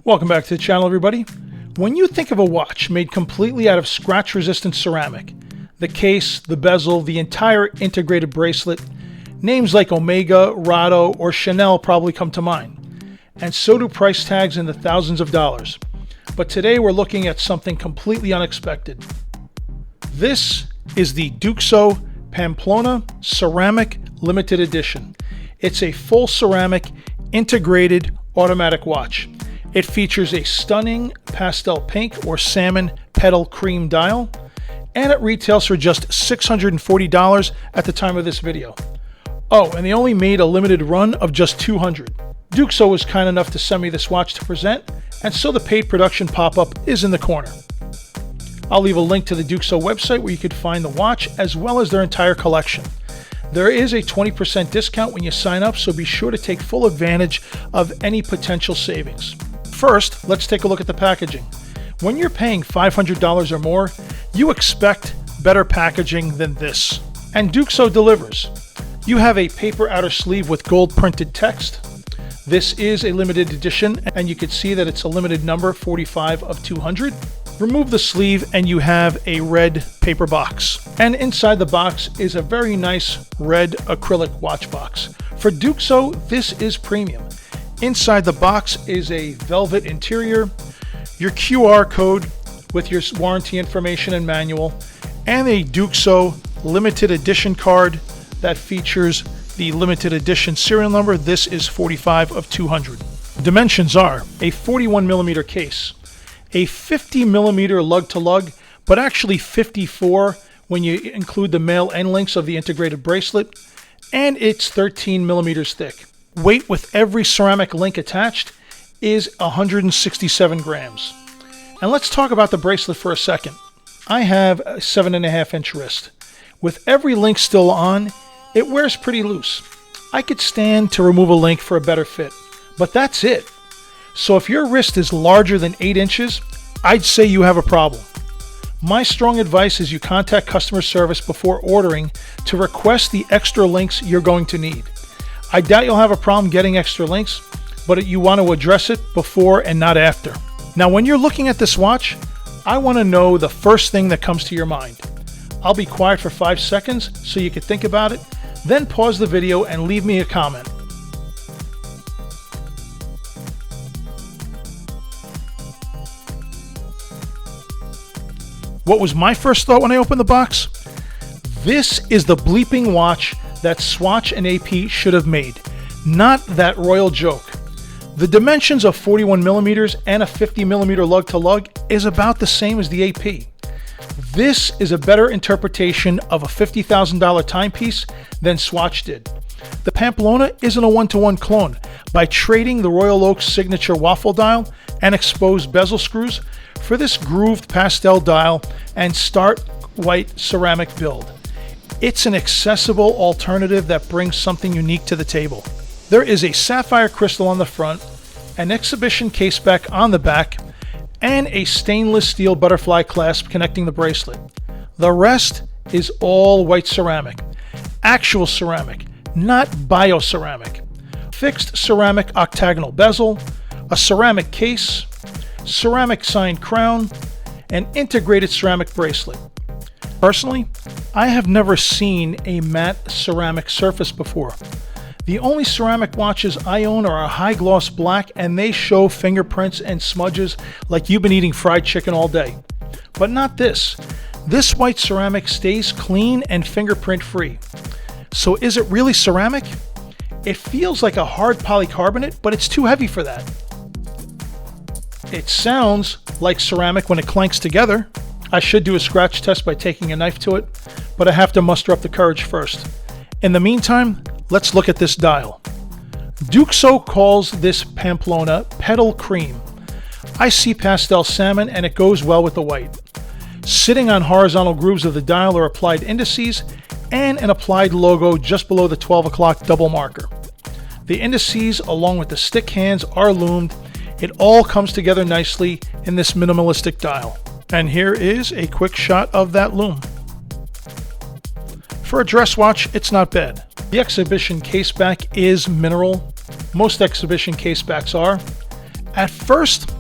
Welcome back to the channel, everybody. When you think of a watch made completely out of scratch-resistant ceramic, the case, the bezel, the entire integrated bracelet, names like Omega, Rado, or Chanel probably come to mind. And so do price tags in the thousands of dollars. But today we're looking at something completely unexpected. This is the Duxot Pamplona Ceramic Limited Edition. It's a full ceramic integrated automatic watch. It features a stunning pastel pink or salmon petal cream dial, and it retails for just $640 at the time of this video. Oh, and they only made a limited run of just 200. Duxot was kind enough to send me this watch to present, and so the paid production pop-up is in the corner. I'll leave a link to the Duxot website where you could find the watch as well as their entire collection. There is a 20% discount when you sign up, so be sure to take full advantage of any potential savings. First, let's take a look at the packaging. When you're paying $500 or more, you expect better packaging than this. And Duxot delivers. You have a paper outer sleeve with gold printed text. This is a limited edition, and you can see that it's a limited number, 45 of 200. Remove the sleeve and you have a red paper box. And inside the box is a very nice red acrylic watch box. For Duxot, this is premium. Inside the box is a velvet interior, your QR code with your warranty information and manual, and a Duxot limited edition card that features the limited edition serial number. This is 45 of 200. Dimensions are a 41mm case, a 50mm lug-to-lug, but actually 54 when you include the male end links of the integrated bracelet, and it's 13mm thick. Weight with every ceramic link attached is 167 grams. And let's talk about the bracelet for a second. I have a 7.5-inch wrist. With every link still on, it wears pretty loose. I could stand to remove a link for a better fit, but that's it. So if your wrist is larger than 8 inches, I'd say you have a problem. My strong advice is you contact customer service before ordering to request the extra links you're going to need. I doubt you'll have a problem getting extra links, but you want to address it before and not after. Now, when you're looking at this watch, I want to know the first thing that comes to your mind. I'll be quiet for 5 seconds so you can think about it, then pause the video and leave me a comment. What was my first thought when I opened the box? This is the bleeping watch that Swatch and AP should have made, not that royal joke. The dimensions of 41mm and a 50mm lug-to-lug is about the same as the AP. This is a better interpretation of a $50,000 timepiece than Swatch did. The Pamplona isn't a one-to-one clone. By trading the Royal Oak signature waffle dial and exposed bezel screws for this grooved pastel dial and stark white ceramic build, it's an accessible alternative that brings something unique to the table. There is a sapphire crystal on the front, an exhibition caseback on the back, and a stainless steel butterfly clasp connecting the bracelet. The rest is all white ceramic. Actual ceramic, not bioceramic. Fixed ceramic octagonal bezel, a ceramic case, ceramic signed crown, and integrated ceramic bracelet. Personally, I have never seen a matte ceramic surface before. The only ceramic watches I own are a high gloss black, and they show fingerprints and smudges like you've been eating fried chicken all day. But not this. This white ceramic stays clean and fingerprint free. So is it really ceramic? It feels like a hard polycarbonate, but it's too heavy for that. It sounds like ceramic when it clanks together. I should do a scratch test by taking a knife to it, but I have to muster up the courage first. In the meantime, let's look at this dial. Duxot calls this Pamplona petal cream. I see pastel salmon and it goes well with the white. Sitting on horizontal grooves of the dial are applied indices and an applied logo just below the 12 o'clock double marker. The indices along with the stick hands are lumed. It all comes together nicely in this minimalistic dial. And here is a quick shot of that lume. For a dress watch, it's not bad. The exhibition caseback is mineral. Most exhibition casebacks are. At first,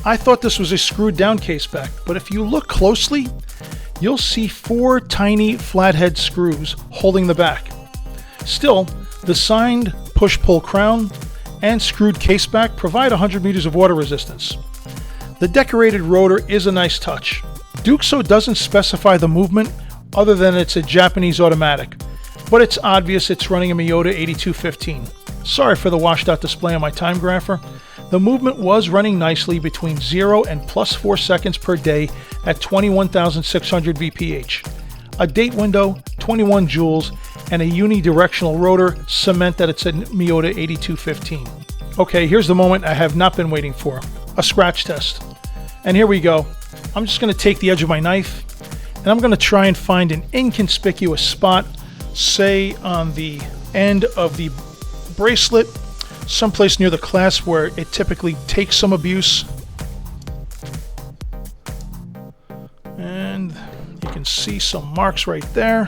I thought this was a screwed down Caseback, but if you look closely, you'll see 4 tiny flathead screws holding the back. Still, the signed push-pull crown and screwed Caseback provide 100 meters of water resistance. The decorated rotor is a nice touch. Duxot doesn't specify the movement other than it's a Japanese automatic, but it's obvious it's running a Miyota 8215. Sorry for the washed out display on my Timegrapher. The movement was running nicely between 0 and plus 4 seconds per day at 21,600 VPH. A date window, 21 joules, and a unidirectional rotor cement that it's a Miyota 8215. Okay, here's the moment I have not been waiting for, a scratch test. And here we go. I'm just going to take the edge of my knife and I'm going to try and find an inconspicuous spot, say on the end of the bracelet, someplace near the clasp where it typically takes some abuse. And you can see some marks right there.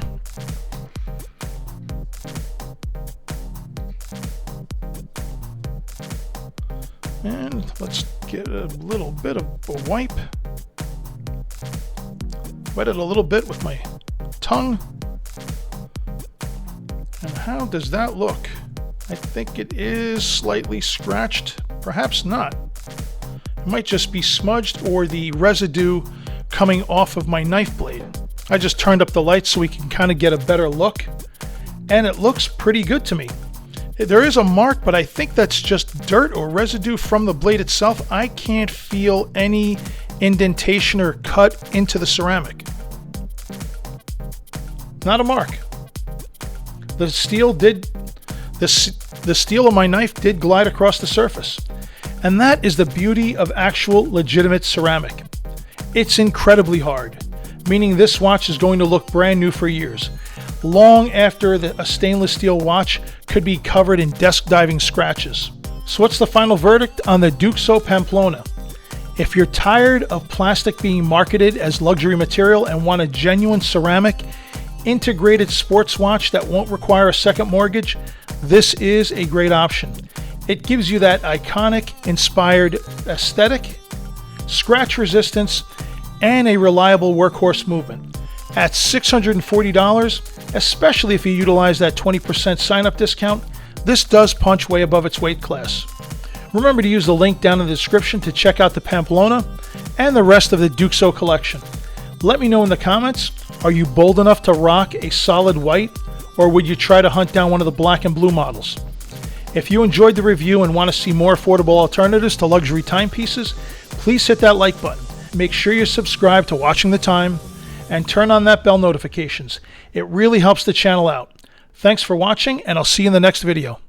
And let's get a little bit of a wipe. Wet it a little bit with my tongue. And how does that look? I think it is slightly scratched, perhaps not. It might just be smudged or the residue coming off of my knife blade. I just turned up the lights so we can kind of get a better look, and it looks pretty good to me. There is a mark, but I think that's just dirt or residue from the blade itself. I can't feel any indentation or cut into the ceramic. Not a mark. The steel of my knife did glide across the surface. And that is the beauty of actual legitimate ceramic. It's incredibly hard, meaning this watch is going to look brand new for years, long after a stainless steel watch could be covered in desk diving scratches. So what's the final verdict on the Duxot Pamplona? If you're tired of plastic being marketed as luxury material and want a genuine ceramic, integrated sports watch that won't require a second mortgage, this is a great option. It gives you that iconic, inspired aesthetic, scratch resistance, and a reliable workhorse movement. At $640, especially if you utilize that 20% sign-up discount, this does punch way above its weight class. Remember to use the link down in the description to check out the Pamplona and the rest of the Duxot collection. Let me know in the comments, are you bold enough to rock a solid white, or would you try to hunt down one of the black and blue models? If you enjoyed the review and want to see more affordable alternatives to luxury timepieces, please hit that like button. Make sure you subscribe to Watching the Time and turn on that bell notifications. It really helps the channel out. Thanks for watching, and I'll see you in the next video.